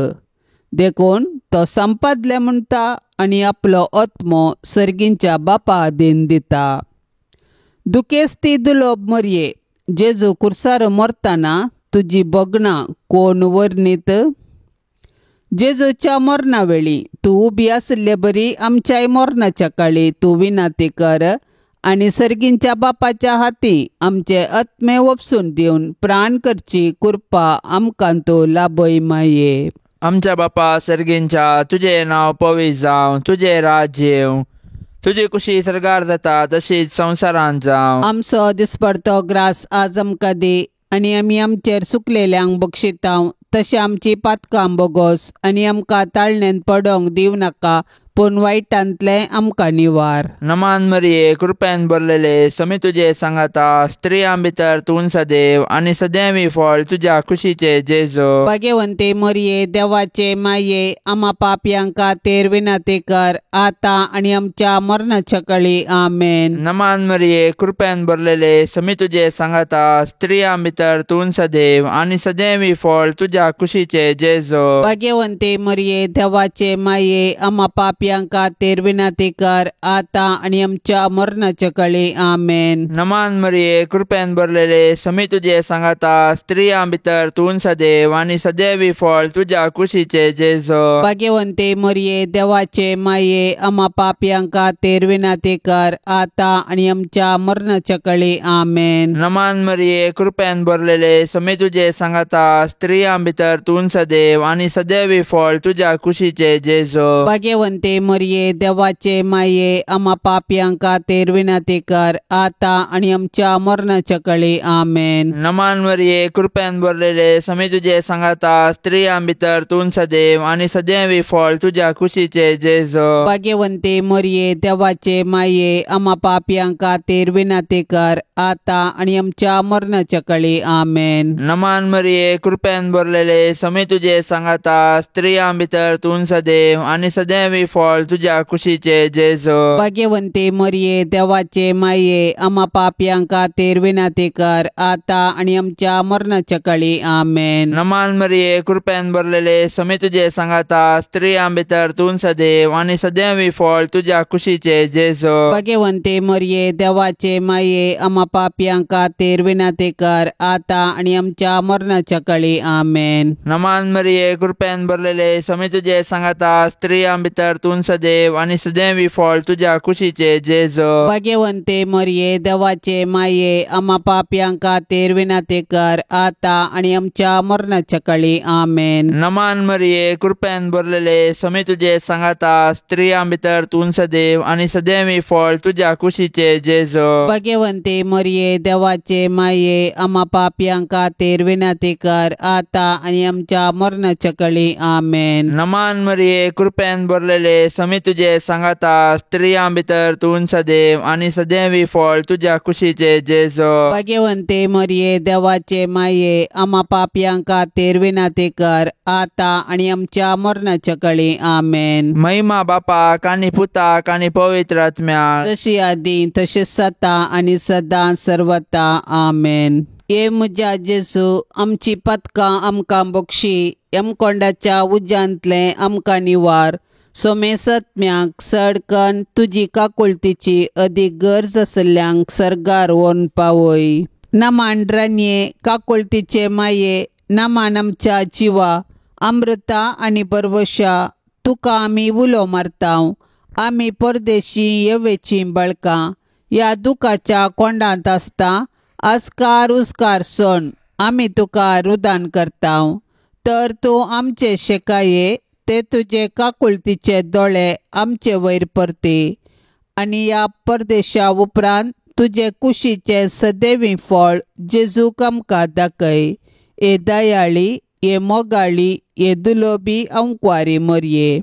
देखून तो संपादले म्हणटा आनी आपलो आत्मो सर्गींच्या बापा आदेन दिता. दुखेस्ती दुलोब मरये जेजू कुर्सार मरतना तुजी बगणां कोण वर्णीत. जेजूच्या मरणा वेळी तूं उबी आसले बरी आमच्याय मरणाच्या काळी तूं विनाती कर आनी सर्गींच्या बापाच्या हाती आमचे आत्मे वपसून दिवन प्राण करची कृपा आमकां तूं लाभय माये. आमच्या बापा सर्गींच्या तुझे नाव पवित्र जावं, तुझे राज्य येवं, तुजी कुशी सरगार जाता तशीच संवसारांत जावं. आमचो दिसपडतो ग्रास आज आमकां दी आनी आमी आमचेर सुकलेल्यांक बक्षितांव तशें आमची पातकां बोगोस आनी आमकां ताळणेन पडोवंक दिवं नाका पूण वायटांतले आमकां निवार. नमान मरिये कृपेन भरलेले समी तुजे सांगाता स्त्रियां भितर तूं सदैव आनी सदैवी फळ तुज्या कुशीचे जेजो. भाग्यवंते मरिये देवाचे माये आम्हा पापयांक खातीर विनंती कर आता आणि आमच्या मरणाच्या काळी आमेन. नमान मरिये कृपेन भरलेले समी तुजे सांगाता स्त्रियां भितर तूं सदैव आनी सदैवी फळ तुज्या कुशीचे जेजो. भाग्यवंते मरिये देवाचे माये आम्हा पापयांक खातीर विनंती कर आता आणि आमच्या मरणाच्या काळी आमेन. नमान मरिये कृपेन भरलेले समी तुजे सांगाता स्त्रियां भितर तूं सदैव आनी सदैवी फळ तुज्या कुशीचे जेजो. भाग्यवंते मरिये देवाचे माये आम्हा पापयांक खातीर विनंती कर आता आणि आमच्या मरणाच्या काळी आमेन. नमान मरिये कृपेन भरलेले समी तुजे सांगाता स्त्रियां भितर तूं सदैव आनी सदैवी फळ तुज्या कुशीचे जेजो. भाग्यवंते मरिये देवाचे माये आम्हा पापयांक खातीर विनंती कर आता आणि आमच्या मरणाच्या काळी आमेन. नमान मरिये कृपेन भरलेले समी तुजे सांगाता स्त्रियां भितर तूं सदैव आनी सदैवी फळ तुज्या कुशीचे जेजो. भाग्यवंते मरिये देवाचे माये आम्हा पापयांक खातीर विनंती कर आता आणि आमच्या मरणाच्या काळी आमेन. नमान मरिये कृपेन भरलेले समी तुजे सांगाता स्त्रियां भितर तूं सदैव आनी सदैवी फळ तुज्या कुशीचे जेजो. भाग्यवंते मरिये देवाचे माये आम्हा पापयांक खातीर विनंती कर आता आणि आमच्या मरणाच्या काळी आमेन. नमान मरिये कृपेन भरलेले समी तुजे सांगाता स्त्रियां भितर तूं सदैव आनी सदैवी फळ तुज्या कुशीचे जेजो. भाग्यवंते मरिये देवाचे माये आम्हा पापयांक खातीर विनंती कर आता आणि आमच्या मरणाच्या काळी आमेन. नमान मरिये कृपेन भरलेले समी तुजे सांगाता स्त्रियां भितर तूं सदैव आनी सदैवी फळ तुज्या कुशीचे जेजो. भाग्यवंते मरिये देवाचे माये आम्हा पापयांक खातीर विनंती कर आता आणि आमच्या मरणाच्या काळी आमेन. नमान मरिये कृपेन भरलेले समी तुजे सांगाता स्त्रियां भितर तूं सदैव आनी सदैवी फळ तुज्या कुशीचे जेजो. भाग्यवंते मरिये देवाचे माये आम्हा पापयांक खातीर विनंती कर आता आणि आमच्या मरणाच्या काळी आमेन. नमान मरिये कृपेन भरलेले समी तुजे सांगाता स्त्रियां भितर तूं सदैव आनी सदैवी फळ तुज्या कुशीचे जेजो. भाग्यवंते मरिये देवाचे माये आम्हा पापयांक खातीर विनंती कर आता आणि आमच्या मरणाच्या काळी आमेन. महिमा बापाक आनी पुताक आनी पवित्र आत्म्याक जशी आदी तशेंच सता आणि सदां सर्वता आमेन. ये म्हज्या जेजू आमची पथकां आमकां बक्षी यमकोंडाच्या उज्यांतले आमकां निवार. सोमे सत्म्याक सडकन तुजी काकुळतीची अदीक गरज आसल्यांक सर्गार व्हरून पावय. नमान रान्ये काकुळतीचे माये नमान आमच्या जिवा अमृता आनी परवशा तुका आमी उलो मारतांव. आमी परदेशी येवेची बळकां ह्या दुखाच्या कोंडांत आसता आस्कार उस्कार सोन आमी तुका रुदान करतांव. तर तूं आमचे शेकाये ते तुजे काकुळतीचे दोळे आमचे वयर परते आनी ह्या परदेशा उपरांत तुजे कुशीचे सदैवी फळ जेजूक आमकां दाखय. ए दयाळी ए मोगाळी ए दुलोबी अंकवारी मरिये.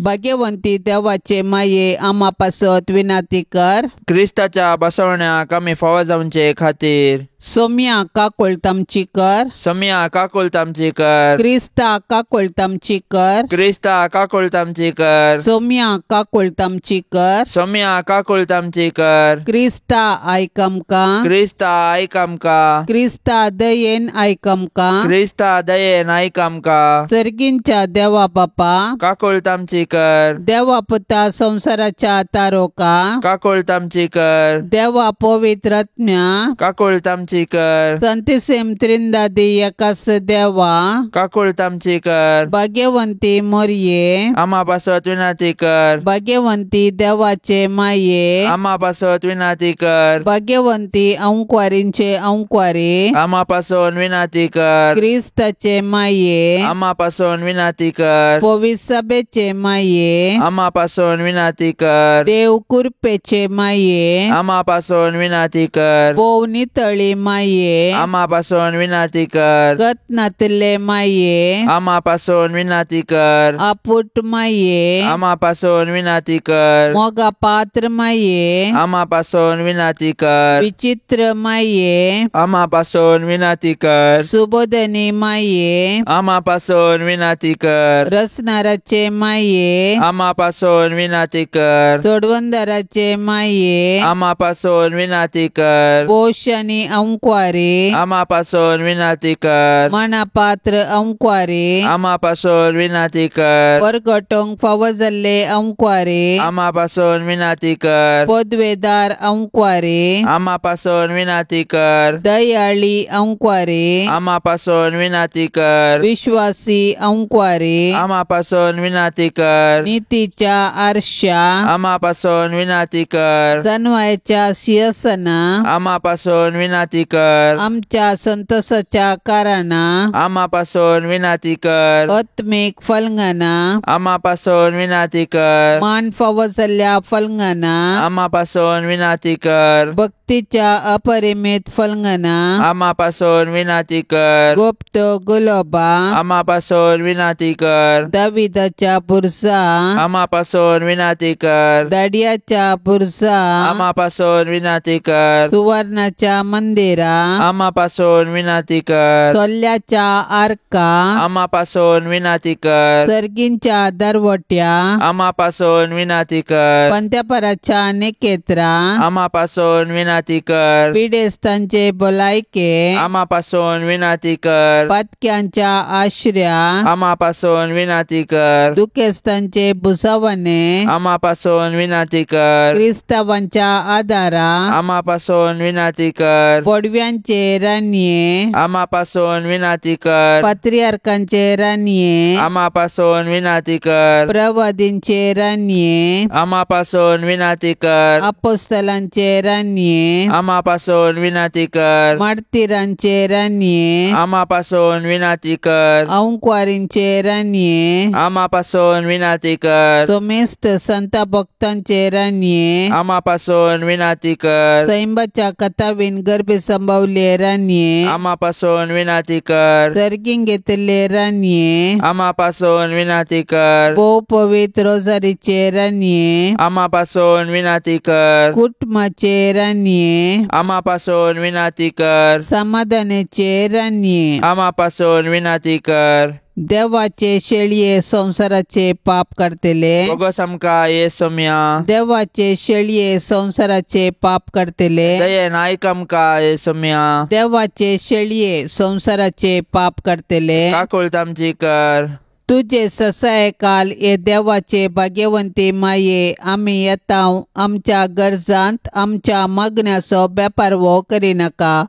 भाग्यवंती देवाचे माये आम्हा पासत विनंती कर. क्रिस्ताच्या बसवण्याक आमी फावो जावचे खातीर सोम्या काकुळतामची कर. सम्या काकुळतामची कर. क्रिस्ता काकुळतामची कर. क्रिस्ता काकुळतामची कर. सोम्या काकुळतामची कर. सम्या काकुळतामची कर. क्रिस्ता आयक आमकां. क्रिस्ता आयक आमकां. क्रिस्ता दयेन आयक आमकां. क्रिस्ता दयेन आयक आमकां. सर्गींच्या देवा बापा काकुळतामची कर. देवा पुता संसाराच्या तारोका काकुळतामची कर. देवा पवित्र आत्म्या काकुळतामची कर. संतिसेम त्रिंदादी एकास देवा काकुळतामची कर. भाग्यवंती मरिये आम्हा पासत विनंती कर. भाग्यवंती देवाचे माये आम्हा पासत विनंती कर. भाग्यवंती अंकवारींचे अंकवारी आम्हा पासून विनंती कर. क्रिस्ताचे माये आम्हा पासून विनंती कर. पवित्र सभेचे माये माये आमा पासून विनाती कर. देव कुरपेचे माये आमा पासून विनाती कर. पोवनी तळी माये आमा पासून विनाती कर. गतनातले माये आमा पासून विनाती कर. आपुट माये आमा पासून विनाती कर. मोगा पात्र माये आमा पासून विनाती कर. विचित्र माये आमा पासून विनाती कर. सुबोधनी माये आमा पासून विनाती कर. रसनाराचे माये आमा पासून विनाती कर. सोडवंदराचे माये आमा पासून विनाती कर. पोष आणि अंक्वारे आमा पासून विनाती कर. मनापात्र अंक्वारे आमा पासून विनाती कर. परगटोंक फावो जाल्ले अंक्वारे आमा पासून विनाती कर. पदवेदार अंक्वारे आमा पासून विनाती कर. दयाळी अंक्वारे आमा पासून विनाती कर. विश्वासी अंक्वारे आमा पासून विनाती कर. नीतीच्या आरशा आमा पासून विनाती कर. जन्मायच्या सिंहासना आमा पासून विनाती कर. आमच्या संतोषाच्या कारणा आमा पासून विनाती कर. आत्मिक फलंगाना आमा पासून विनाती कर. मान फावो जाल्ल्या फलंगाना आमा पासून विनाती कर. भक्तीच्या अपरिमित फलंगाना आमा पासून विनाती कर. गुप्त गुलाबा आमा पासून विनाती कर. दाविदाच्या पुरसा आमा पासून विनाती कर. दाडियाच्या पुरसा आमा पासून विनाती कर. सुवर्णाच्या मंदिरा आमा पासून विनाती कर. सोल्ल्याच्या आर्का आमा पासून विनाती कर. सर्गींच्या दरवट्या आमा पासून विनाती कर. पंत्यापराच्या नेकेत्रा आमा पासून विनाती कर. पिडेस्तांचे बोलायके आमा पासून विनाती कर. पातक्यांच्या आश्र्या आमा पासून विनाती कर. दुखेस्तांचे बुसावणे आमा पासून विनाती कर. क्रिस्तावांच्या आदारा आमा पासून विनाती कर. पडव्यांचे रान्ये आमा पासून विनाती कर. पात्रियार्कांचे रान्ये आमा पासून विनाती कर. प्रवादींचे रान्ये आमा पासून विनाती कर. अपोस्तलांचे रान्ये आमा पासून विनाती कर. मार्तिरांचे रान्ये आमा पासून विनाती कर. अंक्वारींचे रान्ये आमा पासून विनाती कर. सोमेस्त संत भक्तांचे रान्ये आमा पासून विनाती कर. सैंबाच्या कथावीन गर्भे संभवले रान्ये आमा पासून विनाती कर. सर्गीन घेतले रान्ये आमा पासून विनाती कर. भोव पवित्र रोजारीचे रान्ये आमा पासून विनाती कर. कुटुंबाचे रान्ये आमा पासून विनाती कर. समाधानाचे रान्ये आमा पासून विनाती कर. देवाचे शेळये संसाराचे पाप करतले बोगस आमका येसुम्या. देवाचे शेळये संसाराचे पाप करतले दयेन आयक आमका येसुम्या. देवाचे शेळये संसाराचे पाप करतले काकुळत आमची कर. तुझे ससाय काल ये देवाचे भाग्यवंती माये आम्ही येताव आमच्या गरजांत आमच्या मागण्याचो बेपारवो करिनाका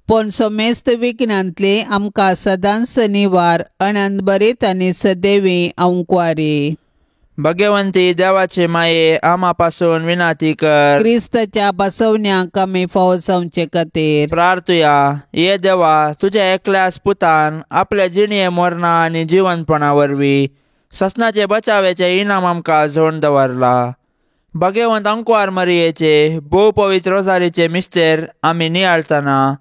पण सोमेस्त विघ्नांतली आमकां सदांच निवार अनंत बरीत आनी सदैवी अंकुआरी. भाग्यवंती देवाचे माये आमा पासून विनाती कर. क्रिस्ताच्या बसवण्याक आमी फावो जावचे खातीर प्रार्थुया. ये देवा तुझ्या एकल्याच पुतान आपल्या जिणये मरणा आनी जिवंतपणा वरवीं ससनाचे बचावेचे इनाम आमकां जोड दवरला. भाग्यवंत अंकुआर मरियेचे भोव पवित्र रोजारीचे मिस्तेर आमी नियाळतना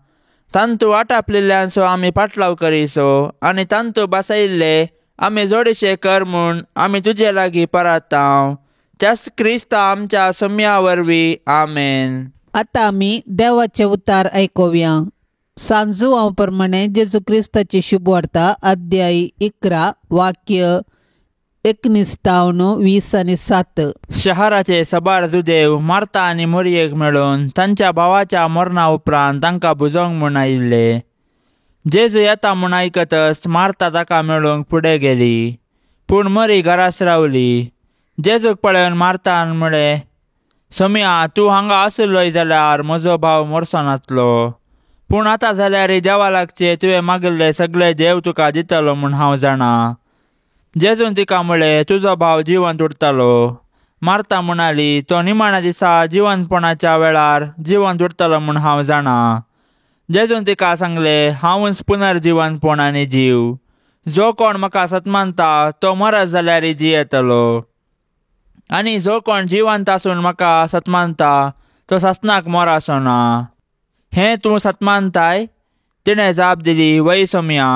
तांतू आटापलेल्यांचो आमी पाटलाव करिसो आनी तांतू बसयल्ले आमी जोडीशे कर म्हूण आमी तुजे लागीं परताव. त्याच क्रिस्त आमच्या सम्या वरवीं आमेन. आतां आमी देवाचे उतार आयकुया. सांजू हांव प्रमाणे जेजू क्रिस्ताची शुभ वार्ता अध्याय 11 वाक्य 19 आणि 7. शहराचे सबार जुदेव मार्ता आनी मोरयेक मेळून तांच्या भावाच्या मरणा उपरांत तांकां बुजोवंक म्हूण आयिल्ले. जेजू येता म्हूण आयकतच मार्ता ताका मेळूंक फुडें गेली, पूण मरी घरास रावली. जेजूक पळोवन मार्तान म्हळें, सोम्या तूं हांगा आसलोय जाल्यार म्हजो भाव मरचो नासलो. पूण आतां जाल्यार देवा लागचे तुवें मागिल्ले सगळे देव तुका दितलो म्हूण हांव जाणा. जेजून तिका म्हळें, तुजो भाव जिवंत उरतलो. मार्ता म्हणाली, तो निमाण्या दिसा जिवंतपणाच्या वेळार जिवंत उरतलो म्हूण हांव जाणा. जेजून तिका सांगलें, हांवूच पुनर्जिवंतपण आनी जीव. जो कोण म्हाका सतमानता तो मरत जाल्यार जियेतलो. आनी जो कोण जिवंत आसून म्हाका सतमानता तो सासनाक मोर आसना. हें तूं सतमानताय? तिणें जाप दिली, वै सोम्या,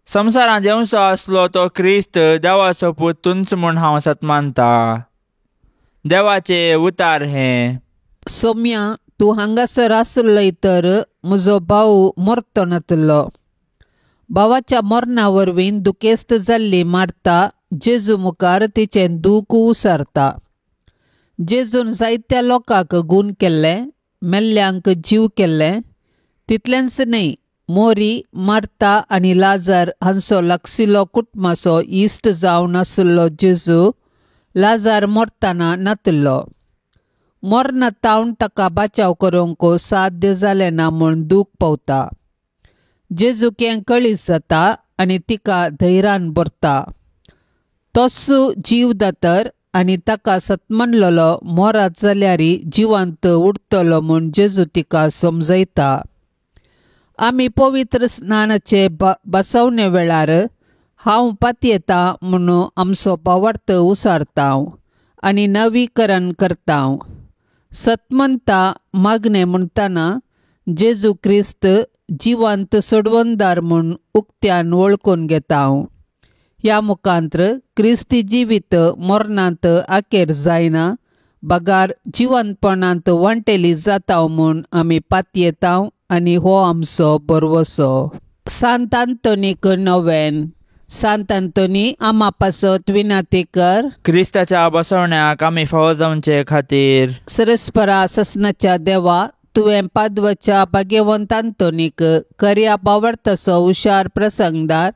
संवसारांत येवचो आसलो तो क्रिस्त देवाचो पूत तुंच म्हूण हांव सतमानता. देवाचे उतार हें. सोम्या, तूं हांगासर आसलय तर म्हजो भाऊ मरतो नातलो. भावाच्या मरणा वरवीं दुखेस्त जाल्ली मार्ता जेजू मुखार तिचें दूख उसारता. जेजून जायत्या लोकांक गूण केल्लें, मेल्ल्यांक जीव केल्लें. तितलेंच न्हय, मोरी, मार्ता आनी लाजार हांचो लागशिल्लो कुटुंबाचो इश्ट जावन आसलो जेजू लाजार मरतना नातलो. मरणा तावन ताका बचाव करूंक साध्य जालें ना म्हूण दूख पावता. जेजूक हें कळीस जाता आनी तिका धैर्यान भरता. तोच जीव दातर आनी ताका सतमनलेलो मोरात जाल्यारी जिवंत उरतलो म्हूण जेजू तिका समजयता. आमी पवित्र स्नानाचे बसवणे वेळार हांव पातयेता म्हूण आमचो भावार्थ उसारता आनी नवीकरण करता. सतमनता मागणें म्हणटना जेजू क्रिस्त जिवंत सोडवणदार म्हूण उक्त्यान वळखून घेता. ह्या मुखांत्र क्रिस्ती जिवीत मरणांत आखेर जायना, बागार जिवंतपणांत वांटेली जाता म्हूण आमी पातयेता आनी हो आमचो बरवसो. सांत आंतोनीक नोवेन. सांत आंतोनी आमा पासत विनाती कर. क्रिस्ताच्या बसवण्याक आमी फावो जावचे खातीर. सरस्परा ससनाच्या देवा, तुवें पाद्वाच्या भाग्यवंत आंतोनीक खऱ्या भावार्थाचो हुशार प्रसंगदार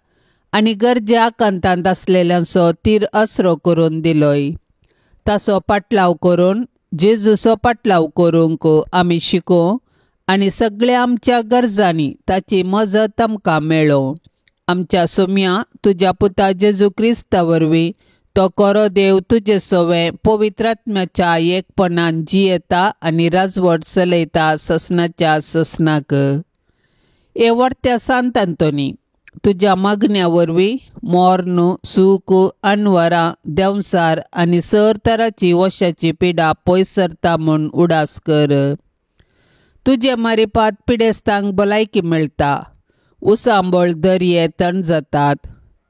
आनी गरजा आकांतांत आसलेल्यांचो तीर आसरो करून दिलोय. ताचो पाटलाव करून जेजूचो पाटलाव करूंक आमी शिकूं आनी सगळ्या आमच्या गरजांनी ताची मजत आमकां मेळो. आमच्या सोम्या तुज्या पुता जेजू क्रिस्ता वरवीं तो खरो देव तुजे सोवें पवित्रात्म्याच्या एकपणान जियेता आनी राजवट चलयता ससनाच्या ससनाक. हे वर्त्या सांत आंतोनी, तुज्या मागण्या वरवीं मोर्ण, सूख, अनवरां, देंवसार आनी सर तराची वशाची पिडा पयस सरता म्हूण उडास कर. तुजे मारिपात पिडेस्तांक भलायकी मेळटा. उसांबळ दर्ये थंड जातात,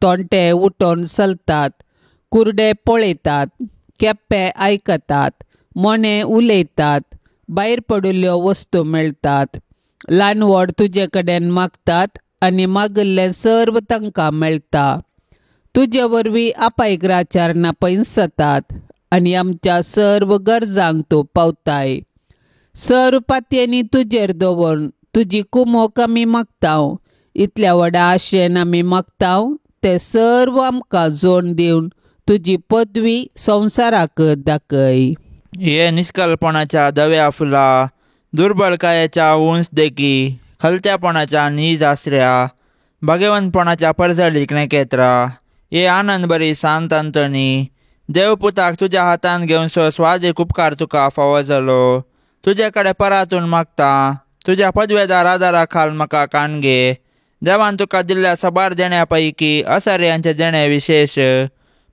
तोंटे उठोन चलतात, कुर्डे पळयतात, केप्पे आयकतात, मोने उलयतात, भायर पडिल्ल्यो वस्तू मेळटात. ल्हान व्हड तुजे कडेन मागतात आनी मागिल्लें सर्व तांकां मेळटा. तुजे वरवीं आपायग्राचारणां पयस जातात आनी आमच्या सर्व गरजांक तूं पावताय. सर्व पातयेनी तुजेर दवरून तुजी कुमोक आमी मागता. इतल्या व्हडा आशेन आमी मागता ते सर्व आमकां जोड दिवन तुजी पदवी संवसाराक दाखय. हे निश्कलपणाच्या धव्या फुला, दुर्बळकायेच्या उंच देखी, खलत्यापणाच्या नीज आसऱ्या, भाग्यवंतपणाच्या परजळीक नेकेत्रा. हे आनंद बरी सांत आंतोनी, देवपुताक तुज्या हातान घेवचो स्वादीक उपकार तुका फावो जालो. तुजे कडेन परातून मागता, तुज्या पदवेदार आदारा खाल म्हाका काणगे. देवान तुका दिल्ल्या सबार देण्या पैकी असर्यांचे देणे विशेश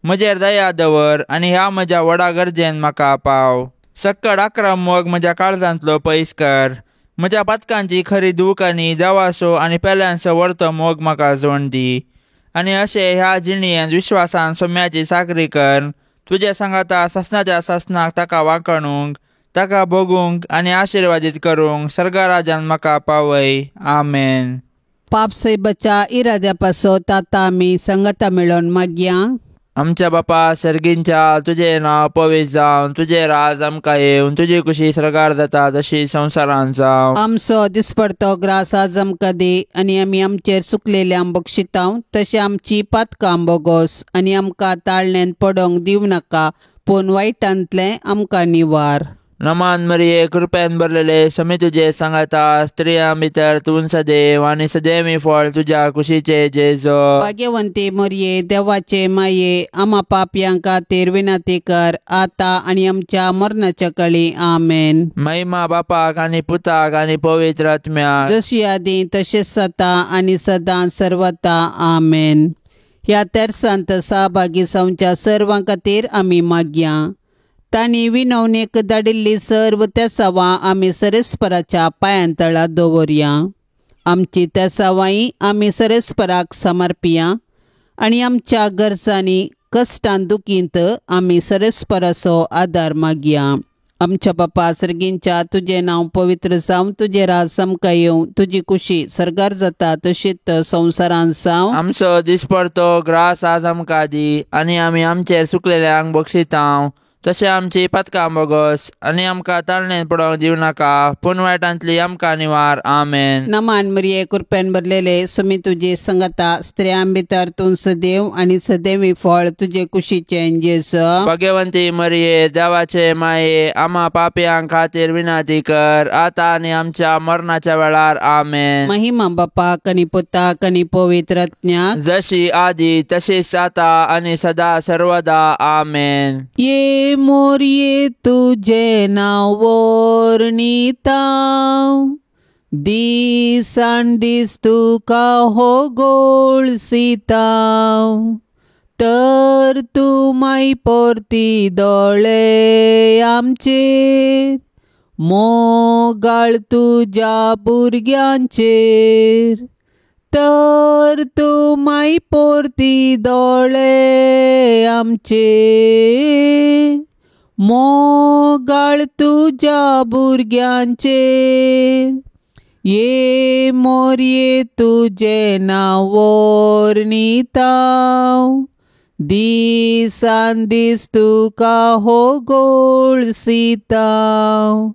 म्हजेर दया दवर आनी ह्या म्हज्या व्हडा गरजेन म्हाका पाव. सक्कड 11 मोग म्हज्या काळजांतलो पयस कर. म्हज्या पातकांची खरी दूख आनी देवाचो आनी पेल्यांचो व्हरतो मोग म्हाका जोड दी. आनी अशें ह्या जिणयेंत विश्वासान सोम्याची साकरी कर. तुजे सांगाता ससनाच्या ससनाक ताका वांकणूंक, ताका भोगूंक आनी आशिर्वादीत करूंक सर्गराज्यान म्हाका पावय. आमेन. पाप सैबाच्या इराद्या पासत आतां आमी संगता मेळोन मागया. आमच्या बापा सर्गींच्या, तुझे नाव पवित्र जावन, तुझे राज आमकां येवन, तुजी कुशी सरकार जाता तशी संवसारांत जावं. आमचो दिसपडतो ग्रास आज आमकां दे आनी आमी आमचेर चुकलेल्यांक बक्षिता तशें आमची पातकां बोगोस आनी आमकां ताळणेंत पडोंक दिवं नाका, पूण वायटांतलें आमकां निवार. नमान मरिये, कृपेन भरलेले, समी तुजे सांगाता, स्त्रियां भितर तूं सदैव आनी सदैवी फळ तुज्या कुशीचे जेजो. भाग्यवंती मरिये, देवाचे माये, आमा पापयां खातीर विनंती कर, आतां आनी आमच्या मरणाच्या काळी. आमेन. महिमा बापाक आनी पुताक आनी पवित्र आत्म्याक, जशी आदी तशेंच जाता आनी सदां सर्वता. आमेन. ह्या तेर्सांत सहभागी जावच्या सर्वां खातीर आमी मागया. तांणी विनवणेक धाडिल्ली सर्व त्या सवां आमी सरेस्पराच्या पांयांतळा दवरया. आमची त्या सवाई आमी सरेस्पराक समर्पिया आनी आमच्या गरजांनी कश्टां दुखींत आमी सरेस्पराचो आदार मागया. आमच्या बापा सर्गींच्या तुजें नांव पवित्र जावं, तुजें राज समका येवं, तुजी कुशी सरकार जाता तशीच संवसारांत जावं. आमचो दिसपडतो ग्रास आज आमकां दी आनी आमी आमचेर सुकलेल्यांक बक्षितांव. तशें आमची पथकां बोगस आनी आमकां ताळणेन पडोवंक दिव नाका, पूण वायटांतली आमकां निवार. आमेन. नमान मरिये कृपेन भरलेले सुमी तुजी संगता स्त्रियां भितर तूं सदैव आनी सदैवी फळ तुजे कुशीचें जेजू. भाग्यवंती मरिये देवाचे माये, आम्हा पापयांक खातीर विनाती कर, आतां आनी आमच्या मरणाच्या वेळार. आमेन. महिमा बापाक आनी पुताक आनी पवित्र आत्म्याक, जशी आदी तशीच आता आनी सदा सर्वदा. आमेन. ये मोरये तुझे नाव वर्णिताव, दिसान दीस तुका हो गोळसिताव, तर तू माई परती दोळे आमचेर, मोगाळ तुझ्या भुरग्यांचेर, तर तू माई परती दोळे आमचेर, मोगाळ तुझ्या भुरग्यांचेर. ये मोरये तुझे नाव वर्णिताव, दिसान दीस तुका हो गोळसिताव,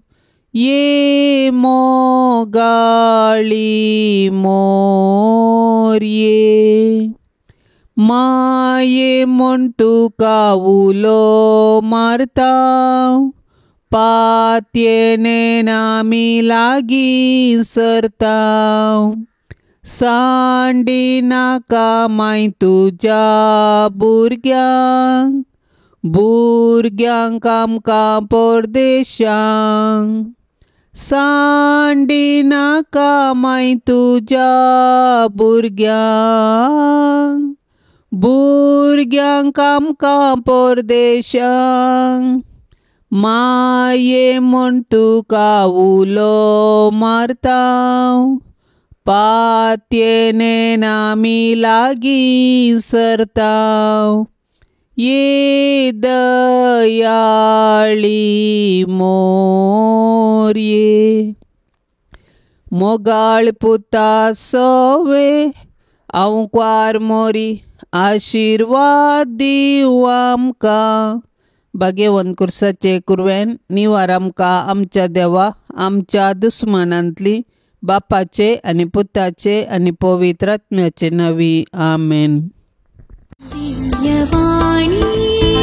ये मोगाळी मोरये. माये म्हूण तुका उलो मारताव, पातयेन आमी लागीं सरताव, सांडी नाका माय तुज्या भुरग्यांक, भुरग्यांक आमकां परदेशांक, सांडी नाका माय तुज्या भुरग्यांक, भुरग्यांक आमकां परदेशांक. माये म्हूण तुका उलो मारताव, पातयेन आमी लागीं सरताव, ये दयाळी मोरये. मोगाळ पुता सोवे आंवकार मोरी, आशिर्वाद दिव आमकां. भाग्यवंत कुर्साचे कुरवेन निवार आमकां आमच्या देवा, आमच्या दुस्मनांतली, बापाचे आनी पुताचे आनी पवित्र आत्म्याचे नवी. आमेन. दिव्यवाणी